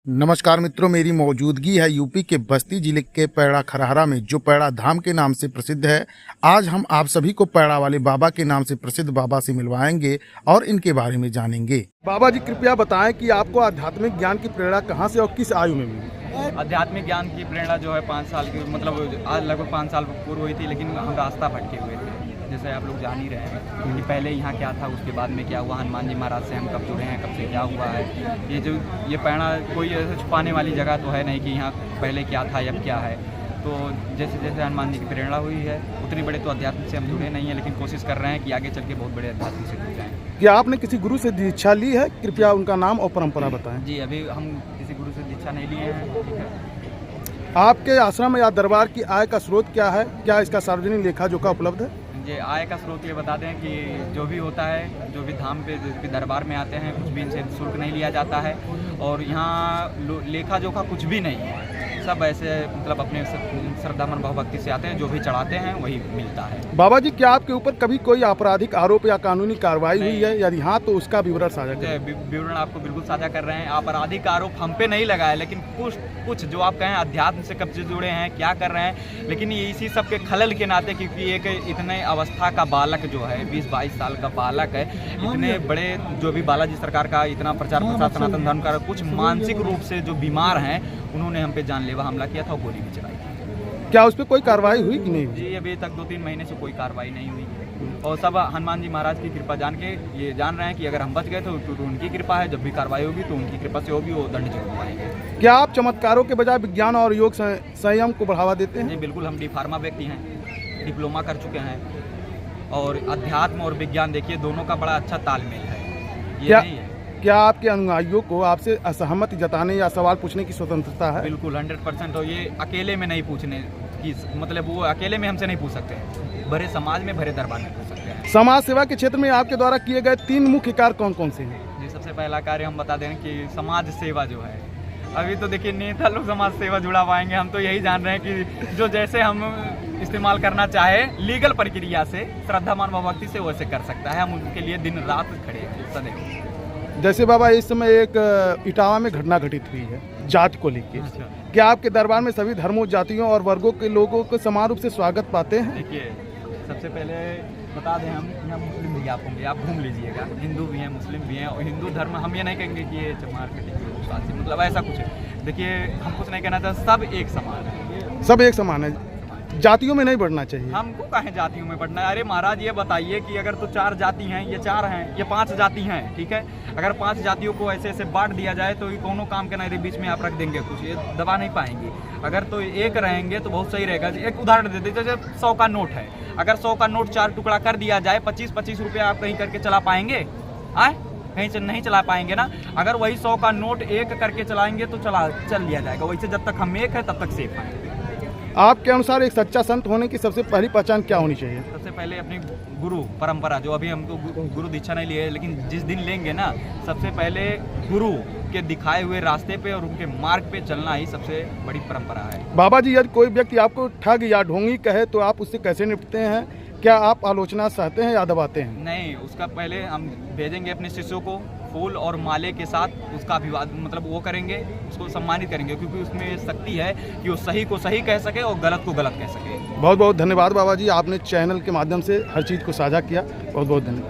नमस्कार मित्रों, मेरी मौजूदगी है यूपी के बस्ती जिले के पैड़ा खरहरा में, जो पैड़ा धाम के नाम से प्रसिद्ध है। आज हम आप सभी को पैड़ा वाले बाबा के नाम से प्रसिद्ध बाबा से मिलवाएंगे और इनके बारे में जानेंगे। बाबा जी, कृपया बताएं कि आपको आध्यात्मिक ज्ञान की प्रेरणा कहां से और किस आयु में मिली? आध्यात्मिक ज्ञान की प्रेरणा जो है 5 साल की, मतलब आज लगभग 5 साल पूर्व हुई थी, लेकिन हम रास्ता भटके हुए थे। जैसे आप लोग जान ही रहे हैं कि पहले यहाँ क्या था, उसके बाद में क्या हुआ, हनुमान जी महाराज से हम कब जुड़े हैं, कब से क्या हुआ है। ये पैड़ा कोई ऐसे छुपाने वाली जगह तो है नहीं कि यहाँ पहले क्या था अब क्या है। तो जैसे जैसे हनुमान जी की प्रेरणा हुई है, उतनी बड़े तो अध्यात्म से हम जुड़े नहीं हैं, लेकिन कोशिश कर रहे हैं कि आगे चल के बहुत बड़े अध्यात्म से जुड़ जाएँ। क्या आपने किसी गुरु से दीक्षा ली है? कृपया उनका नाम और परंपरा बताएं। जी, अभी हम किसी गुरु से दीक्षा नहीं लिए हैं। ठीक है। आपके आश्रम या दरबार की आय का स्रोत क्या है? क्या इसका सार्वजनिक लेखा जोखा उपलब्ध है? ये आय का स्रोत ये बता दें कि जो भी होता है, जो भी धाम पे जो भी दरबार में आते हैं, कुछ भी इनसे शुल्क नहीं लिया जाता है। और यहाँ लेखा जोखा कुछ भी नहीं है, सब ऐसे मतलब अपने श्रद्धा मन भाव भक्ति से आते हैं, जो भी चढ़ाते हैं वही मिलता है। बाबा जी, क्या आपके ऊपर कभी कोई आपराधिक आरोप या कानूनी कार्रवाई हुई है? यदि हाँ, तो उसका विवरण साझा करें। विवरण आपको बिल्कुल साझा कर रहे हैं। आपराधिक आरोप हम पे नहीं लगाया, लेकिन कुछ जो आप कहें अध्यात्म से कब से जुड़े हैं, क्या कर रहे हैं, लेकिन ये इसी सब के खलल के नाते, क्योंकि एक इतने अवस्था का बालक जो है, 20-22 साल का बालक है, इतने बड़े जो भी बालाजी सरकार का इतना प्रचार प्रसार सनातन धर्म का, कुछ मानसिक रूप से जो बीमार हैं, उन्होंने हम पे जानलेवा हमला किया था और गोली भी चलाई थी। क्या उस पर कोई कार्रवाई हुई कि नहीं? जी, अभी तक 2-3 महीने से कोई कार्रवाई नहीं हुई है। और सब हनुमान जी महाराज की कृपा जान के ये जान रहे हैं कि अगर हम बच गए तो उनकी कृपा है, जब भी कार्रवाई होगी तो उनकी कृपा से होगी, वो दंड जरूर पाएंगे। क्या आप चमत्कारों के बजाय विज्ञान और योग संयम को बढ़ावा देते हैं? जी बिल्कुल, हम डी-फार्मा व्यक्ति हैं, डिप्लोमा कर चुके हैं, और अध्यात्म और विज्ञान देखिए दोनों का बड़ा अच्छा तालमेल है। ये नहीं है। क्या आपके अनुयायियों को आपसे असहमति जताने या सवाल पूछने की स्वतंत्रता है? बिल्कुल 100%। और ये अकेले में नहीं पूछने की, मतलब वो अकेले में हमसे नहीं पूछ सकते, भरे समाज में, भरे दरबार में पूछ सकते हैं। समाज सेवा के क्षेत्र में आपके द्वारा किए गए 3 मुख्य कार्य कौन कौन से हैं? जी, सबसे पहला कार्य हम बता दें कि समाज सेवा जो है, अभी तो देखिए नेता लोग समाज सेवा जुड़ा पाएंगे, हम तो यही जान रहे हैं कि जो जैसे हम इस्तेमाल करना चाहे लीगल प्रक्रिया से, श्रद्धा मान भाव भक्ति से, वैसे कर सकता है। हम उनके लिए दिन रात खड़े हैं सदैव। जैसे बाबा, इस समय एक इटावा में घटना घटित हुई है जात को लेकर। अच्छा। क्या आपके दरबार में सभी धर्मों, जातियों और वर्गों के लोगों को समान रूप से स्वागत पाते हैं? देखिए, सबसे पहले बता दें, हम यहाँ मुस्लिम भी आप होंगे, आप घूम लीजिएगा, हिंदू भी हैं, मुस्लिम भी हैं। और हिंदू धर्म हम ये नहीं कहेंगे कि ये चमार कटी, मतलब ऐसा कुछ है। देखिए, हम कुछ नहीं कहना चाहते, सब एक समान है। सब एक समान है, जातियों में नहीं बढ़ना चाहिए। हमको कहें जातियों में बढ़ना है? अरे महाराज, ये बताइए कि अगर तो 4 जाति हैं, ये 4 हैं, ये 5 जाति हैं, ठीक है। अगर 5 जातियों को ऐसे ऐसे बांट दिया जाए तो ये कोनो काम के नहीं, बीच में आप रख देंगे कुछ, ये दबा नहीं पाएंगे। अगर तो एक रहेंगे तो बहुत सही रहेगा। एक उदाहरण दे दीजिए, जैसे 100 का नोट है, अगर 100 का नोट 4 टुकड़ा कर दिया जाए, 25-25 रुपये आप कहीं करके चला पाएंगे? आए कहीं से नहीं चला पाएंगे ना। अगर वही 100 का नोट एक करके चलाएंगे तो चल लिया जाएगा। वैसे जब तक हम एक है तब तक सेफ है। आपके अनुसार एक सच्चा संत होने की सबसे पहली पहचान क्या होनी चाहिए? सबसे पहले अपनी गुरु परंपरा, जो अभी हमको गुरु दीक्षा नहीं ली है, लेकिन जिस दिन लेंगे ना, सबसे पहले गुरु के दिखाए हुए रास्ते पे और उनके मार्ग पे चलना ही सबसे बड़ी परंपरा है। बाबा जी, यदि कोई व्यक्ति आपको ठग या ढोंगी कहे तो आप उससे कैसे निपटते हैं? क्या आप आलोचना सहते हैं या दबाते हैं? नहीं, उसका पहले हम भेजेंगे अपने शिष्यों को फूल और माले के साथ, उसका अभिवादन, मतलब वो करेंगे, उसको सम्मानित करेंगे, क्योंकि उसमें शक्ति है कि वो सही को सही कह सके और गलत को गलत कह सके। बहुत बहुत धन्यवाद बाबा जी, आपने चैनल के माध्यम से हर चीज़ को साझा किया। बहुत बहुत धन्यवाद।